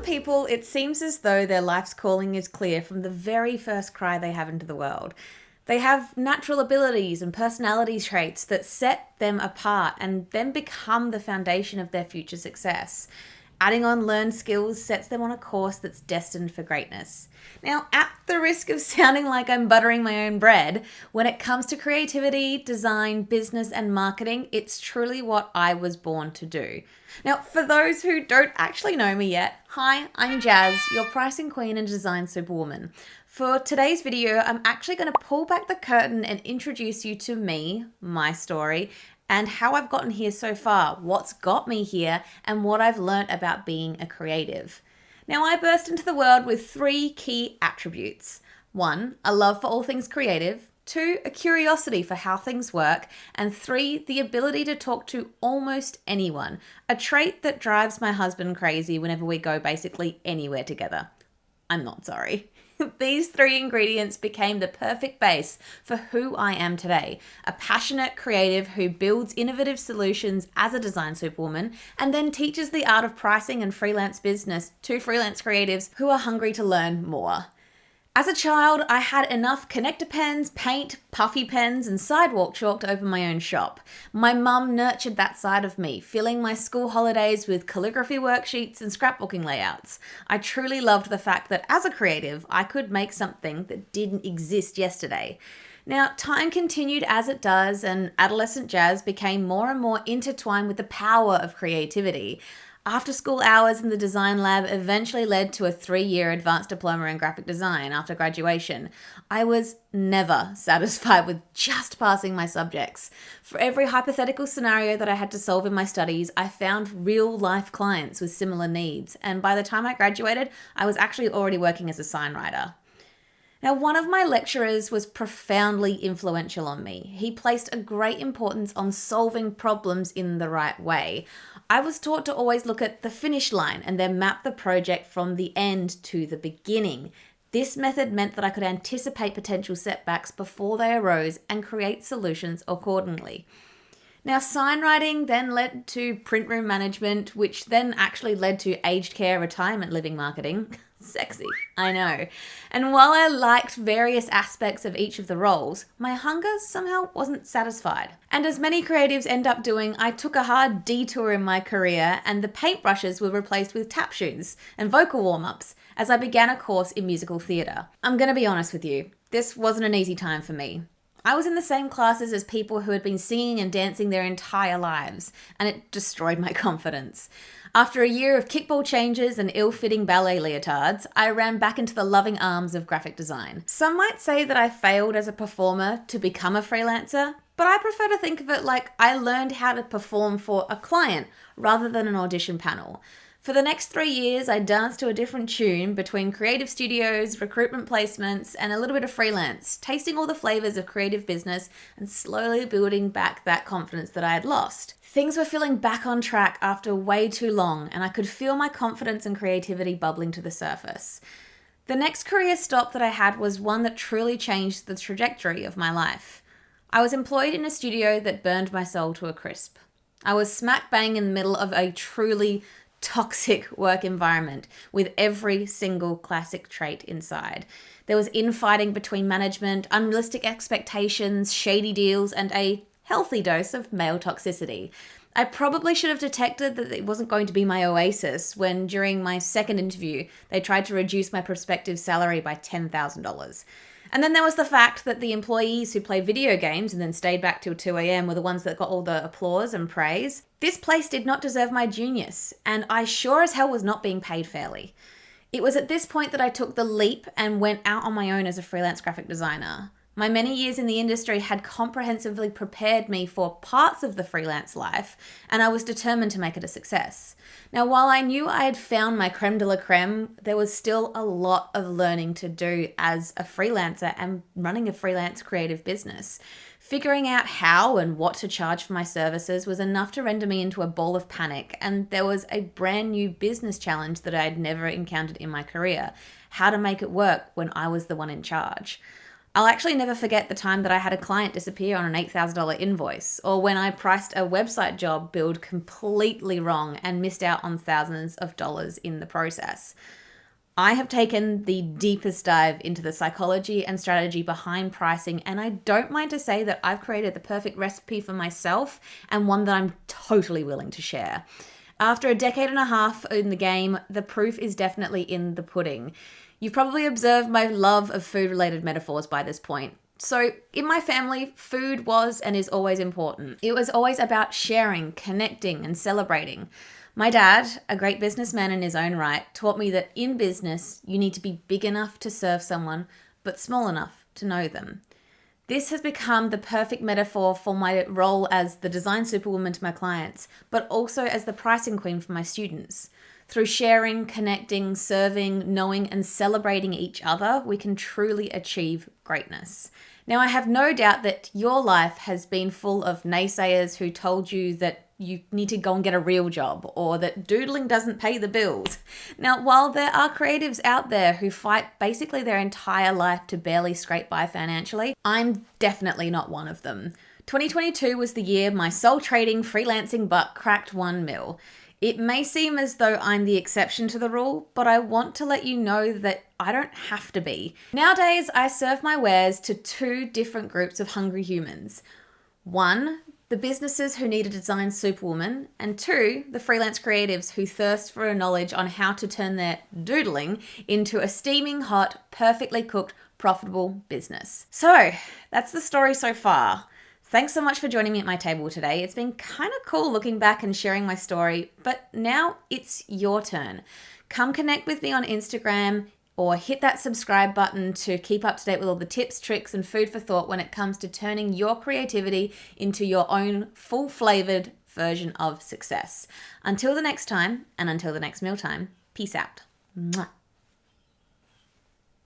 people, it seems as though their life's calling is clear from the very first cry they have into the world. They have natural abilities and personality traits that set them apart and then become the foundation of their future success. Adding on learned skills sets them on a course that's destined for greatness. Now, at the risk of sounding like I'm buttering my own bread, when it comes to creativity, design, business, and marketing, it's truly what I was born to do. Now, for those who don't actually know me yet, hi, I'm Jazz, your pricing queen and design superwoman. For today's video, I'm actually going to pull back the curtain and introduce you to me, my story, and how I've gotten here so far, what's got me here, and what I've learnt about being a creative. Now, I burst into the world with 3 key attributes. 1, a love for all things creative. 2, a curiosity for how things work. And 3, the ability to talk to almost anyone, a trait that drives my husband crazy whenever we go basically anywhere together. I'm not sorry. These 3 ingredients became the perfect base for who I am today, a passionate creative who builds innovative solutions as a design superwoman and then teaches the art of pricing and freelance business to freelance creatives who are hungry to learn more. As a child, I had enough connector pens, paint, puffy pens, and sidewalk chalk to open my own shop. My mum nurtured that side of me, filling my school holidays with calligraphy worksheets and scrapbooking layouts. I truly loved the fact that as a creative, I could make something that didn't exist yesterday. Now, time continued as it does, and adolescent Jazz became more and more intertwined with the power of creativity. After-school hours in the design lab eventually led to a 3-year advanced diploma in graphic design after graduation. I was never satisfied with just passing my subjects. For every hypothetical scenario that I had to solve in my studies, I found real-life clients with similar needs, and by the time I graduated, I was actually already working as a signwriter. Now, one of my lecturers was profoundly influential on me. He placed a great importance on solving problems in the right way. I was taught to always look at the finish line and then map the project from the end to the beginning. This method meant that I could anticipate potential setbacks before they arose and create solutions accordingly. Now, signwriting then led to print room management, which then actually led to aged care retirement living marketing. Sexy, I know. And while I liked various aspects of each of the roles, my hunger somehow wasn't satisfied. And as many creatives end up doing, I took a hard detour in my career and the paintbrushes were replaced with tap shoes and vocal warm-ups as I began a course in musical theatre. I'm going to be honest with you, this wasn't an easy time for me. I was in the same classes as people who had been singing and dancing their entire lives, and it destroyed my confidence. After a year of kickball changes and ill-fitting ballet leotards, I ran back into the loving arms of graphic design. Some might say that I failed as a performer to become a freelancer, but I prefer to think of it like I learned how to perform for a client rather than an audition panel. For the next 3 years, I danced to a different tune between creative studios, recruitment placements, and a little bit of freelance, tasting all the flavors of creative business and slowly building back that confidence that I had lost. Things were feeling back on track after way too long, and I could feel my confidence and creativity bubbling to the surface. The next career stop that I had was one that truly changed the trajectory of my life. I was employed in a studio that burned my soul to a crisp. I was smack bang in the middle of a truly toxic work environment with every single classic trait inside. There was infighting between management, unrealistic expectations, shady deals, and a healthy dose of male toxicity. I probably should have detected that it wasn't going to be my oasis when, during my second interview, they tried to reduce my prospective salary by $10,000. And then there was the fact that the employees who played video games and then stayed back till 2 a.m. were the ones that got all the applause and praise. This place did not deserve my genius, and I sure as hell was not being paid fairly. It was at this point that I took the leap and went out on my own as a freelance graphic designer. My many years in the industry had comprehensively prepared me for parts of the freelance life, and I was determined to make it a success. Now, while I knew I had found my creme de la creme, there was still a lot of learning to do as a freelancer and running a freelance creative business. Figuring out how and what to charge for my services was enough to render me into a ball of panic, and there was a brand new business challenge that I had never encountered in my career: how to make it work when I was the one in charge. I'll actually never forget the time that I had a client disappear on an $8,000 invoice, or when I priced a website job build completely wrong and missed out on thousands of dollars in the process. I have taken the deepest dive into the psychology and strategy behind pricing, and I don't mind to say that I've created the perfect recipe for myself and one that I'm totally willing to share. After a decade and a half in the game, the proof is definitely in the pudding. You've probably observed my love of food-related metaphors by this point. So in my family, food was and is always important. It was always about sharing, connecting, and celebrating. My dad, a great businessman in his own right, taught me that in business, you need to be big enough to serve someone, but small enough to know them. This has become the perfect metaphor for my role as the design superwoman to my clients, but also as the pricing queen for my students. Through sharing, connecting, serving, knowing, and celebrating each other, we can truly achieve greatness. Now, I have no doubt that your life has been full of naysayers who told you that you need to go and get a real job, or that doodling doesn't pay the bills. Now, while there are creatives out there who fight basically their entire life to barely scrape by financially, I'm definitely not one of them. 2022 was the year my soul trading freelancing butt cracked 1 mil. It may seem as though I'm the exception to the rule, but I want to let you know that I don't have to be. Nowadays, I serve my wares to 2 different groups of hungry humans. 1, the businesses who need a design superwoman, and 2, the freelance creatives who thirst for a knowledge on how to turn their doodling into a steaming hot, perfectly cooked, profitable business. So that's the story so far. Thanks so much for joining me at my table today. It's been kind of cool looking back and sharing my story, but now it's your turn. Come connect with me on Instagram, or hit that subscribe button to keep up to date with all the tips, tricks, and food for thought when it comes to turning your creativity into your own full-flavored version of success. Until the next time, and until the next mealtime, peace out. Mwah.